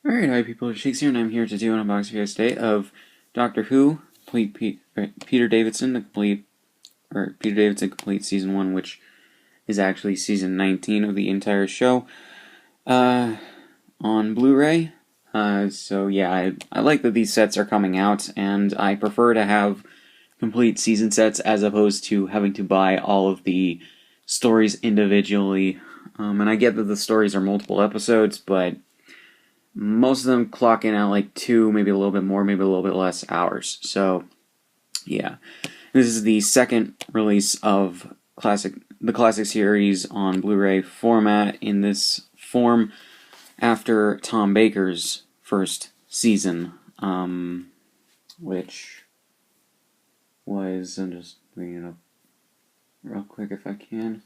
Alright, hi people, it's Shakes here, and I'm here to do an unboxing for you today of Doctor Who, Peter Davidson, Peter Davidson Complete Season 1, which is actually Season 19 of the entire show, on Blu-ray. So yeah, I like that these sets are coming out, and I prefer to have complete season sets as opposed to having to buy all of the stories individually. And I get that the stories are multiple episodes, but most of them clock in at like 2, maybe a little bit more, maybe a little bit less hours. So, yeah. This is the second release of the classic series on Blu-ray format in this form after Tom Baker's first season, which was, I'm just bringing it up real quick if I can,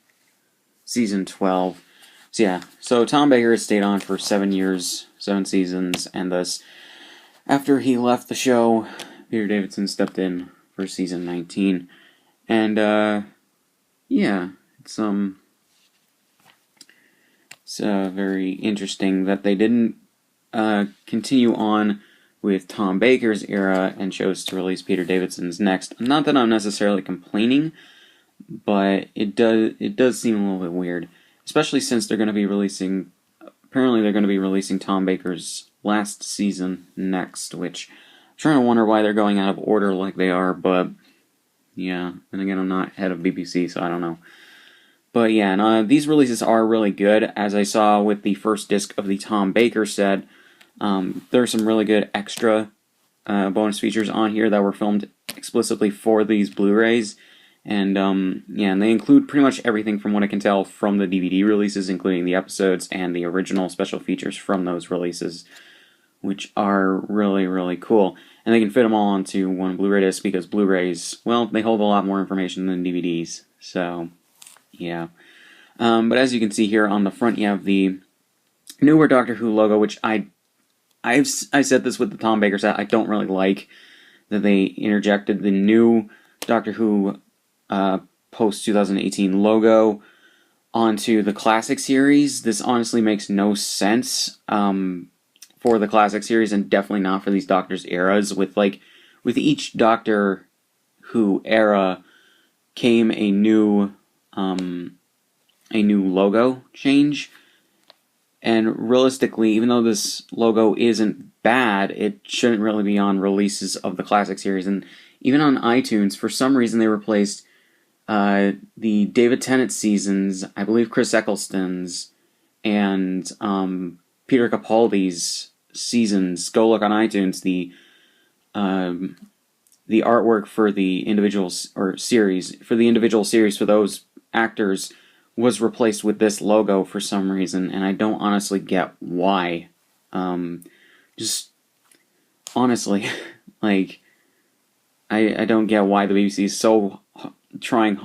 season 12. So yeah, so Tom Baker has stayed on for 7 years, 7 seasons, and thus, after he left the show, Peter Davison stepped in for season 19. And, yeah, it's very interesting that they didn't, continue on with Tom Baker's era and chose to release Peter Davidson's next. Not that I'm necessarily complaining, but it does seem a little bit weird. Especially since they're going to be releasing, apparently they're going to be releasing Tom Baker's last season next, which I'm trying to wonder why they're going out of order like they are, but yeah, and again, I'm not head of BBC, so I don't know. But yeah, and, these releases are really good, as I saw with the first disc of the Tom Baker set. There are some really good extra bonus features on here that were filmed explicitly for these Blu-rays. And, yeah, and they include pretty much everything from what I can tell from the DVD releases, including the episodes and the original special features from those releases, which are really, really cool. And they can fit them all onto one Blu-ray disc because Blu-rays, well, they hold a lot more information than DVDs, so, yeah. But as you can see here on the front, you have the newer Doctor Who logo, which I said this with the Tom Baker set, I don't really like that they interjected the new Doctor Who post-2018 logo onto the classic series. This honestly makes no sense for the classic series, and definitely not for these Doctor's eras. With each Doctor Who era came a new logo change. And realistically, even though this logo isn't bad, it shouldn't really be on releases of the classic series. And even on iTunes, for some reason they replaced the David Tennant seasons, I believe Chris Eccleston's, and Peter Capaldi's seasons. Go look on iTunes. The artwork for the individual series for those actors was replaced with this logo for some reason, and I don't honestly get why. Just honestly, like, I don't get why the BBC is so trying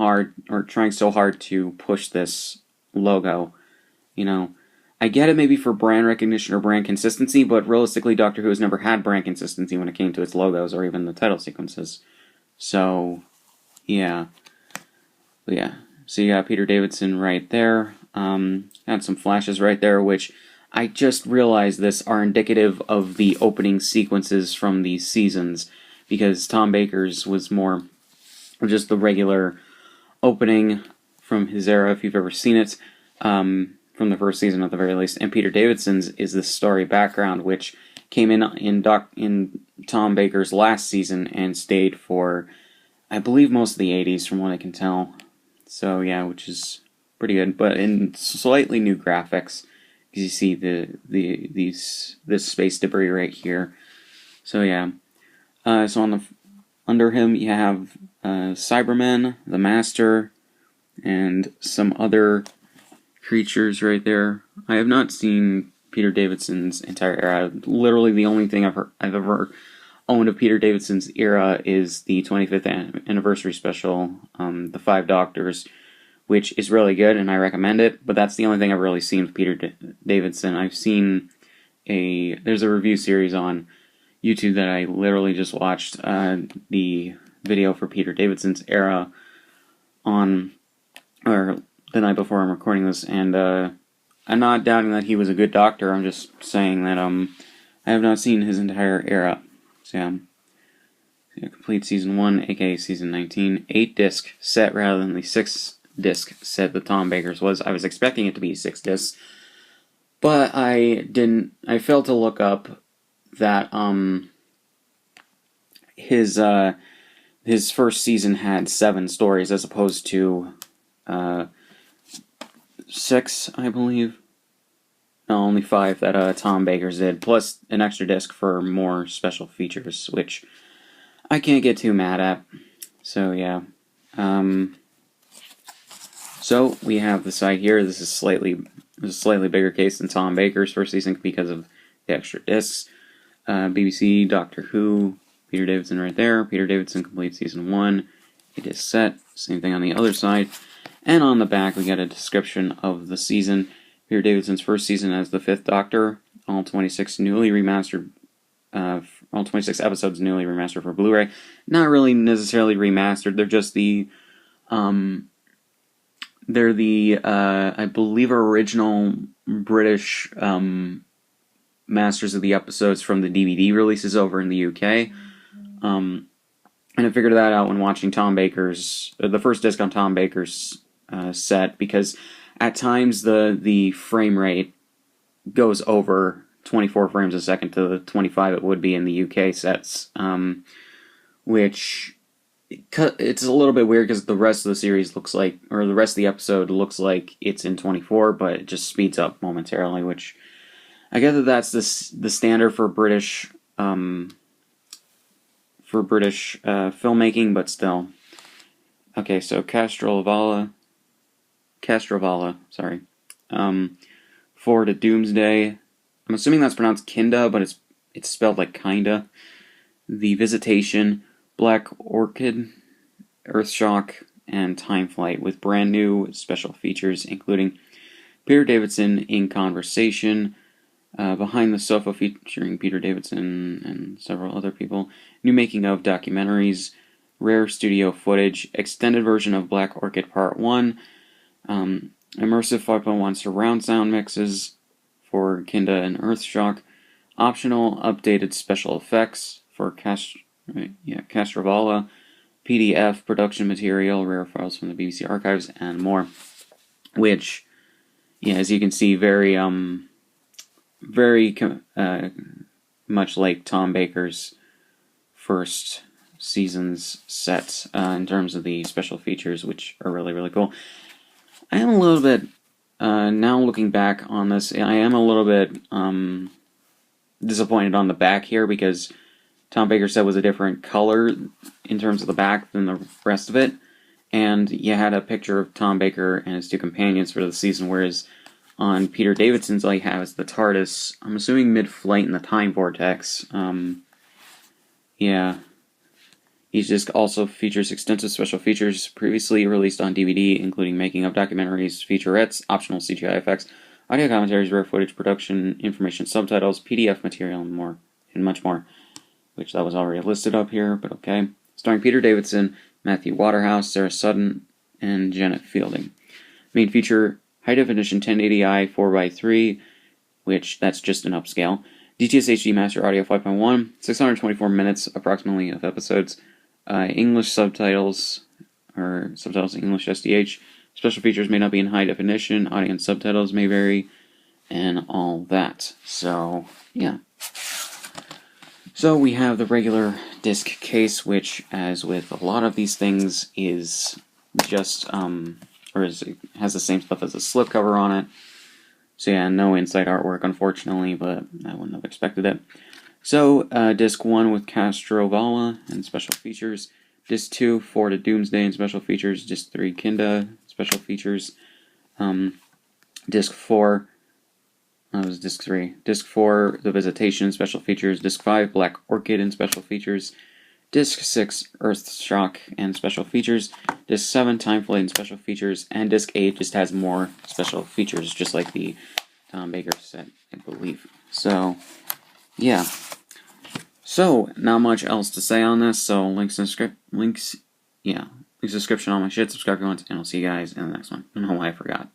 so hard to push this logo. You know, I get it maybe for brand recognition or brand consistency, but realistically Doctor Who has never had brand consistency when it came to its logos or even the title sequences. So, yeah. But yeah, so you got Peter Davison right there. Got some flashes right there, which I just realized this are indicative of the opening sequences from these seasons, because Tom Baker's was more just the regular opening from his era, if you've ever seen it, from the first season at the very least. And Peter Davidson's is the story background, which came in Tom Baker's last season and stayed for, I believe, most of the 80s, from what I can tell. So yeah, which is pretty good, but in slightly new graphics, because you see this space debris right here. So yeah, so under him you have Cybermen, the Master, and some other creatures right there. I have not seen Peter Davidson's entire era. Literally, the only thing I've ever owned of Peter Davidson's era is the 25th anniversary special, The Five Doctors, which is really good, and I recommend it, but that's the only thing I've really seen of Peter Davison. I've seen there's a review series on YouTube that I literally just watched, the video for Peter Davidson's era the night before I'm recording this, and I'm not doubting that he was a good doctor. I'm just saying that I have not seen his entire era. So yeah, complete season 1, aka season 19, 8-disc set rather than the 6-disc set that Tom Baker's was. I was expecting it to be 6 discs, but I didn't. I failed to look up that his first season had 7 stories as opposed to 6, I believe. No, only 5 that Tom Baker's did, plus an extra disc for more special features, which I can't get too mad at. So yeah. So we have the side here. This is a slightly bigger case than Tom Baker's first season because of the extra discs. BBC, Doctor Who, Peter Davison right there. Peter Davison complete season 1. It is set. Same thing on the other side. And on the back we got a description of the season. Peter Davidson's first season as the 5th Doctor. All 26 newly remastered. All 26 episodes newly remastered for Blu-ray. Not really necessarily remastered. They're just the I believe original British masters of the episodes from the DVD releases over in the UK. And I figured that out when watching the first disc on Tom Baker's set, because at times the frame rate goes over 24 frames a second to the 25 it would be in the UK sets, which it's a little bit weird because the rest of the series looks like, or the rest of the episode looks like it's in 24, but it just speeds up momentarily, which I guess that's the standard for British filmmaking, but still. Okay, so Castrovala, sorry. 4 to Doomsday. I'm assuming that's pronounced Kinda, but it's spelled like kinda. The Visitation, Black Orchid, Earthshock, and Time Flight, with brand new special features including Peter Davison in Conversation, Behind the Sofa featuring Peter Davison and several other people, new making of documentaries, rare studio footage, extended version of Black Orchid Part 1, immersive 5.1 surround sound mixes for Kinda and Earthshock, optional updated special effects for Castrovala, PDF, production material, rare files from the BBC archives, and more. Which, yeah, as you can see, very much like Tom Baker's first season's set in terms of the special features, which are really, really cool. I am a little bit, now looking back on this, I am a little bit disappointed on the back here, because Tom Baker's set was a different color in terms of the back than the rest of it, and you had a picture of Tom Baker and his 2 companions for the season, whereas on Peter Davidson's all you have is the TARDIS, I'm assuming mid-flight in the time vortex. Yeah. Each disc also features extensive special features previously released on DVD, including making of documentaries, featurettes, optional CGI effects, audio commentaries, rare footage, production information, subtitles, PDF material, and more, and much more. Which that was already listed up here, but okay. Starring Peter Davison, Matthew Waterhouse, Sarah Sutton, and Janet Fielding. Main feature, high-definition 1080i 4x3, which that's just an upscale. DTS HD Master Audio 5.1, 624 minutes approximately of episodes. English subtitles, or subtitles in English SDH. Special features may not be in high definition. Audience subtitles may vary, and all that. So, yeah. So we have the regular disc case, which, as with a lot of these things, is just, has the same stuff as a slipcover on it. So yeah, no inside artwork, unfortunately, but I wouldn't have expected it. So, Disc 1 with Castrovala and special features. Disc 2, 4 to Doomsday and special features. Disc 3, Kinda, special features. Disc 4, that was Disc 3. Disc 4, The Visitation, special features. Disc 5, Black Orchid and special features. Disc 6, Earthshock and special features. Disc 7, Time Flight and special features. And Disc 8 just has more special features, just like the Tom Baker set, I believe. So, yeah. So, not much else to say on this, so links in the description, all my shit, subscribe if you want, and I'll see you guys in the next one. I don't know why I forgot.